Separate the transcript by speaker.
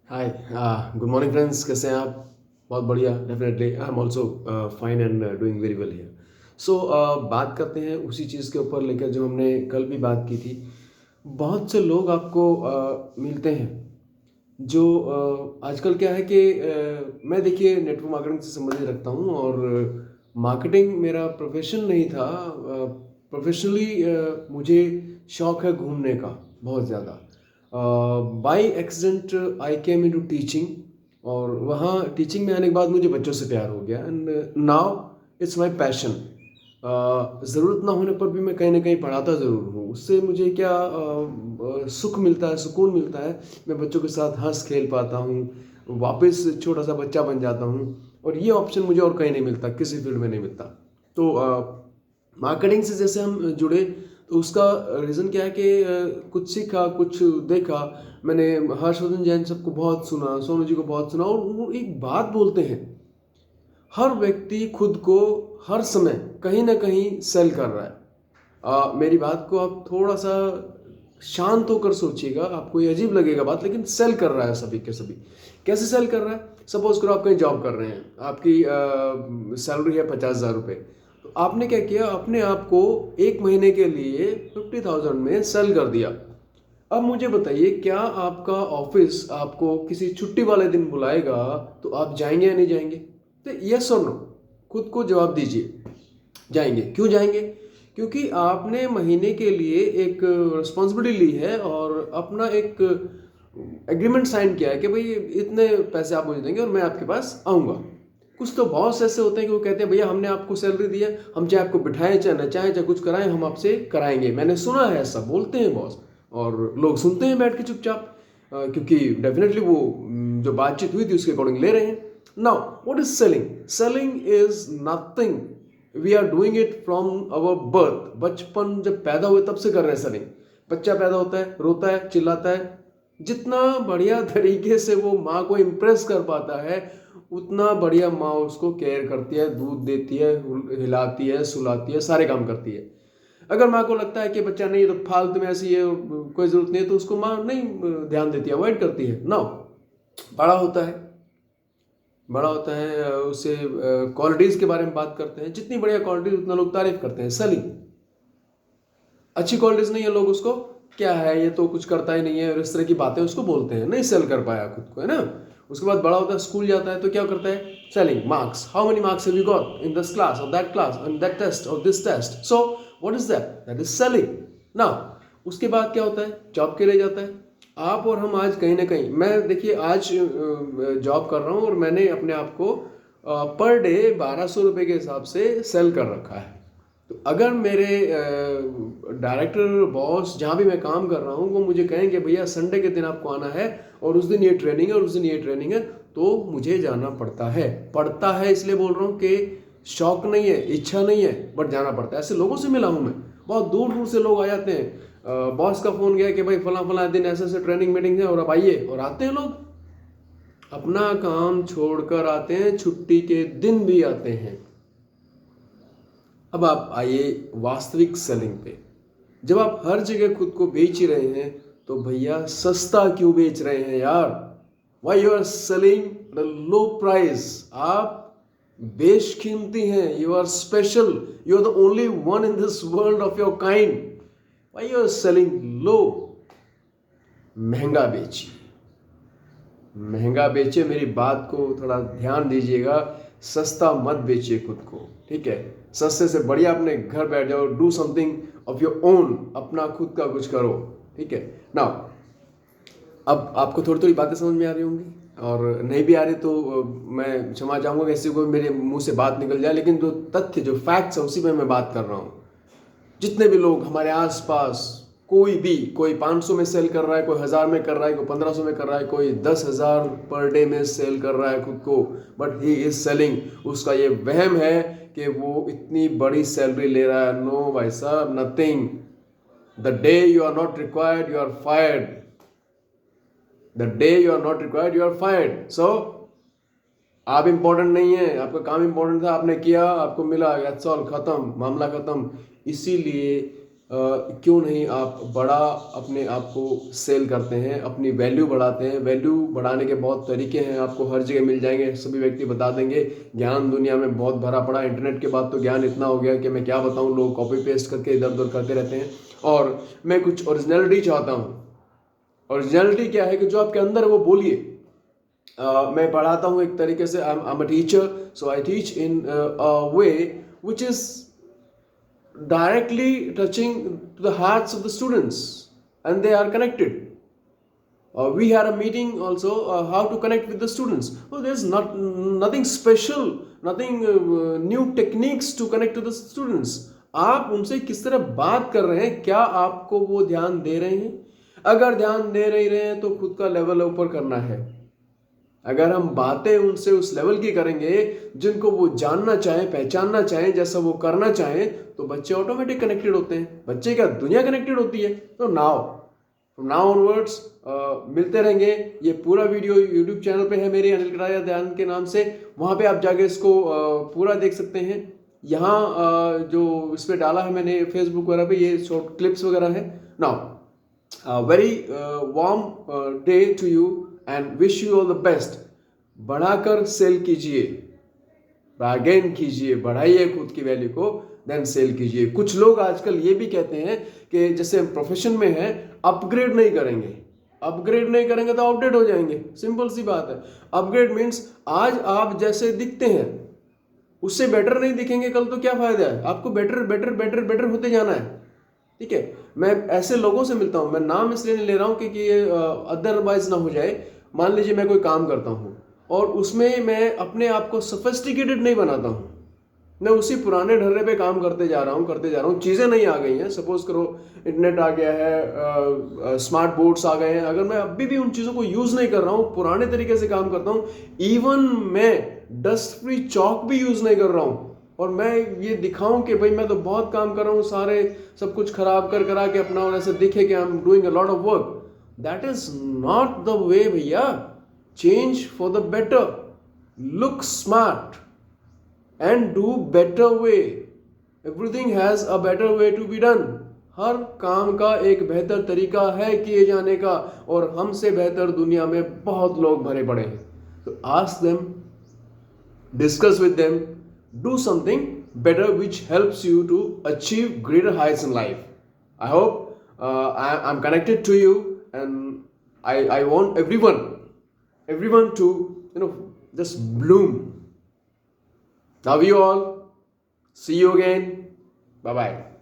Speaker 1: हाय। Good morning friends, कैसे हैं आप? बहुत बढ़िया। Definitely I am also fine and doing very well here. So बात करते हैं उसी चीज़ के ऊपर लेकर जो हमने कल भी बात की थी। बहुत से लोग आपको मिलते हैं जो आजकल क्या है कि मैं देखिए नेटवर्क मार्केटिंग से संबंधित रखता हूँ और मार्केटिंग मेरा प्रोफेशन नहीं था। प्रोफेशनली मुझे शौक है घूमने का बहुत ज़्यादा। By accident I came into teaching और वहाँ टीचिंग में आने के बाद मुझे बच्चों से प्यार हो गया and now it's my passion. ज़रूरत ना होने पर भी मैं कहीं ना कहीं पढ़ाता ज़रूर हूँ। उससे मुझे क्या सुख मिलता है, सुकून मिलता है। मैं बच्चों के साथ हंस खेल पाता हूँ, वापस छोटा सा बच्चा बन जाता हूँ और ये ऑप्शन मुझे और कहीं नहीं मिलता, किसी फील्ड में नहीं मिलता। तो मार्केटिंग से जैसे हम जुड़े तो उसका रीज़न क्या है कि कुछ सीखा, कुछ देखा। मैंने हर्षवर्धन जैन सबको बहुत सुना, सोनू जी को बहुत सुना और वो एक बात बोलते हैं, हर व्यक्ति खुद को हर समय कहीं ना कहीं सेल कर रहा है। मेरी बात को आप थोड़ा सा शांत होकर सोचिएगा, आपको ये अजीब लगेगा बात, लेकिन सेल कर रहा है सभी के सभी। कैसे सेल कर रहा है? सपोज करो आप कहीं जॉब कर रहे हैं, आपकी सैलरी है 50,000 रुपये। तो आपने क्या किया, अपने आप को एक महीने के लिए 50,000 में सेल कर दिया। अब मुझे बताइए, क्या आपका ऑफिस आपको किसी छुट्टी वाले दिन बुलाएगा तो आप जाएंगे या नहीं जाएंगे? तो यस और नो, खुद को जवाब दीजिए। जाएंगे। क्यों जाएंगे? क्योंकि आपने महीने के लिए एक रिस्पॉन्सिबिलिटी ली है और अपना एक एग्रीमेंट साइन किया है कि भाई इतने पैसे आप मुझे देंगे और मैं आपके पास आऊँगा। कुछ तो बॉस ऐसे होते हैं कि वो कहते हैं भैया हमने आपको सैलरी दी है, हम चाहे आपको बिठाएं चाहे नचाएं चाहे कुछ कराएं, हम आपसे कराएंगे। मैंने सुना है ऐसा बोलते हैं बॉस और लोग सुनते हैं बैठ के चुपचाप, क्योंकि डेफिनेटली वो जो बातचीत हुई थी उसके अकॉर्डिंग ले रहे हैं। Now what is selling? Selling is nothing, we are doing it from our birth. बचपन जब पैदा हुए तब से कर रहे हैं सेलिंग। बच्चा पैदा होता है, रोता है, चिल्लाता है, जितना बढ़िया तरीके से वो माँ को इम्प्रेस कर पाता है उतना बढ़िया माँ उसको केयर करती है, दूध देती है, हिलाती है, सुलाती है, सारे काम करती है। अगर माँ को लगता है कि बच्चा नहीं तो फालतू में ऐसी है, कोई जरूरत नहीं है, तो उसको माँ नहीं ध्यान देती है, अवॉइड करती है। ना बड़ा होता है, बड़ा होता है उससे क्वालिटीज़ के बारे में बात करते हैं। जितनी बढ़िया क्वालिटीज उतना लोग तारीफ करते हैं। सेलिंग अच्छी क्वालिटीज नहीं है, लोग उसको क्या है ये तो कुछ करता ही नहीं है और इस तरह की बातें उसको बोलते हैं, नहीं सेल कर पाया खुद को, है ना। उसके बाद बड़ा होता है, स्कूल जाता है तो क्या करता है? Selling marks. How many marks have you got in this class और that class in that test और this test? So what is that? That is selling. ना उसके बाद क्या होता है? जॉब के लिए जाता है। आप और हम आज कहीं ना कहीं, मैं देखिए आज जॉब कर रहा हूँ और मैंने अपने आप को पर डे 1200 रुपये के हिसाब से सेल कर रखा है। तो अगर मेरे डायरेक्टर बॉस जहाँ भी मैं काम कर रहा हूँ वो मुझे कहेंगे भैया संडे के दिन आपको आना है और उस दिन ये ट्रेनिंग है और उस दिन ये ट्रेनिंग है, तो मुझे जाना पड़ता है इसलिए बोल रहा हूँ कि शौक नहीं है, इच्छा नहीं है, बट जाना पड़ता है। ऐसे लोगों से मिला हूँ मैं, बहुत दूर दूर से लोग आ जाते हैं। बॉस का फ़ोन गया कि भाई फला फला दिन ऐसे ऐसे ट्रेनिंग मीटिंग है और अब आइए, और आते हैं लोग, अपना काम छोड़कर आते हैं, छुट्टी के दिन भी आते हैं। अब आप आइए वास्तविक सेलिंग पे। जब आप हर जगह खुद को बेच ही रहे हैं तो भैया सस्ता क्यों बेच रहे हैं यार? Why you are selling the low price? आप बेशकीमती हैं, you are special, you are the only one in this world of your kind. Why you are selling low? महंगा बेचिए, महंगा बेचिए। मेरी बात को थोड़ा ध्यान दीजिएगा, सस्ता मत बेचिए खुद को, ठीक है। सस्ते से बढ़िया अपने घर बैठ जाओ, do something of your own, अपना खुद का कुछ करो, ठीक है ना। अब आपको थोड़ी थोड़ी बातें समझ में आ रही होंगी और नहीं भी आ रही तो मैं क्षमा चाहूँगा, किसी को मेरे मुंह से बात निकल जाए, लेकिन जो तथ्य जो फैक्ट्स है उसी में मैं बात कर रहा हूँ। जितने भी लोग हमारे आसपास, कोई भी, कोई 500 में सेल कर रहा है, कोई 1000 में कर रहा है, कोई 1500 में कर रहा है, कोई 10,000 पर डे में सेल कर रहा है खुद को, बट ही इज सेलिंग। उसका ये वहम है कि वो इतनी बड़ी सैलरी ले रहा है। नो भाई साहब, nothing. The day you are not required you are fired. The day you are not required you are fired. So आप इंपॉर्टेंट नहीं है, आपका काम इंपॉर्टेंट था, आपने किया, आपको मिला, दैट्स ऑल, खत्म, मामला खत्म। इसीलिए क्यों नहीं आप बड़ा अपने आप को सेल करते हैं, अपनी वैल्यू बढ़ाते हैं। वैल्यू बढ़ाने के बहुत तरीके हैं, आपको हर जगह मिल जाएंगे, सभी व्यक्ति बता देंगे। ज्ञान दुनिया में बहुत भरा पड़ा, इंटरनेट के बाद तो ज्ञान इतना हो गया कि मैं क्या बताऊं, लोग कॉपी पेस्ट करके इधर उधर करते रहते हैं। और मैं कुछ ओरिजिनलिटी चाहता हूँ। ओरिजिनलिटी क्या है कि जो आपके अंदर है वो बोलिए। मैं पढ़ाता हूँ एक तरीके से, I am a teacher, so I teach in a way which is directly touching to the hearts of the students, and they are connected. We had a meeting also, how to connect with the students. Oh, there's nothing special, nothing new techniques to connect to the students. आप उनसे किस तरह बात कर रहे हैं, क्या आपको वो ध्यान दे रहे हैं? अगर ध्यान दे नहीं रहे हैं तो खुद का लेवल ऊपर करना है। अगर हम बातें उनसे उस लेवल की करेंगे जिनको वो जानना चाहें, पहचानना चाहें, जैसा वो करना चाहें, तो बच्चे ऑटोमेटिक कनेक्टेड होते हैं। बच्चे क्या, दुनिया कनेक्टेड होती है। तो फ्रॉम नाउ ऑनवर्ड्स मिलते रहेंगे। ये पूरा वीडियो यूट्यूब चैनल पे है मेरे, अनिल कटारिया ध्यान के नाम से। वहाँ पे आप जाके इसको पूरा देख सकते हैं। यहाँ जो इस पर डाला है मैंने फेसबुक वगैरह पे, ये शॉर्ट क्लिप्स वगैरह है। Now very warm day to you and wish you all the best. बढ़ाकर सेल कीजिए, बार्गेन कीजिए, बढ़ाइए खुद की वैल्यू को, देन सेल कीजिए। कुछ लोग आजकल ये भी कहते हैं कि जैसे प्रोफेशन में है, अपग्रेड नहीं करेंगे। अपग्रेड नहीं करेंगे तो आउटडेट हो जाएंगे, सिंपल सी बात है। अपग्रेड मीन्स आज आप जैसे दिखते हैं उससे बेटर नहीं दिखेंगे कल, तो क्या फायदा है? आपको बेटर बेटर बेटर बेटर होते जाना है, ठीक है। मैं ऐसे लोगों से मिलता हूँ, मैं नाम इसलिए नहीं ले रहा हूँ क्योंकि ये अदरवाइज ना हो जाए। मान लीजिए मैं कोई काम करता हूँ और उसमें मैं अपने आप को सोफिस्टिकेटेड नहीं बनाता हूँ, मैं उसी पुराने ढर्रे पे काम करते जा रहा हूँ। चीज़ें नहीं आ गई हैं, सपोज करो इंटरनेट आ गया है, स्मार्ट बोर्ड्स आ गए हैं, अगर मैं अभी भी उन चीज़ों को यूज़ नहीं कर रहा हूँ, पुराने तरीके से काम करता हूँ, इवन मैं डस्ट फ्री चौक भी यूज़ नहीं कर रहा हूँ, और मैं ये दिखाऊं कि भाई मैं तो बहुत काम कर रहा हूँ, सारे सब कुछ खराब कर करा के अपना, और ऐसे दिखे कि I am doing a lot of work, that is not the way भैया। Change for the better, look smart and do better way. Everything has a better way to be done. हर काम का एक बेहतर तरीका है किए जाने का, और हमसे बेहतर दुनिया में बहुत लोग भरे पड़े हैं। तो ask them, discuss with them, do something better which helps you to achieve greater heights in life. I hope I'm connected to you, and I want everyone to just bloom. Love you all. See you again. Bye bye.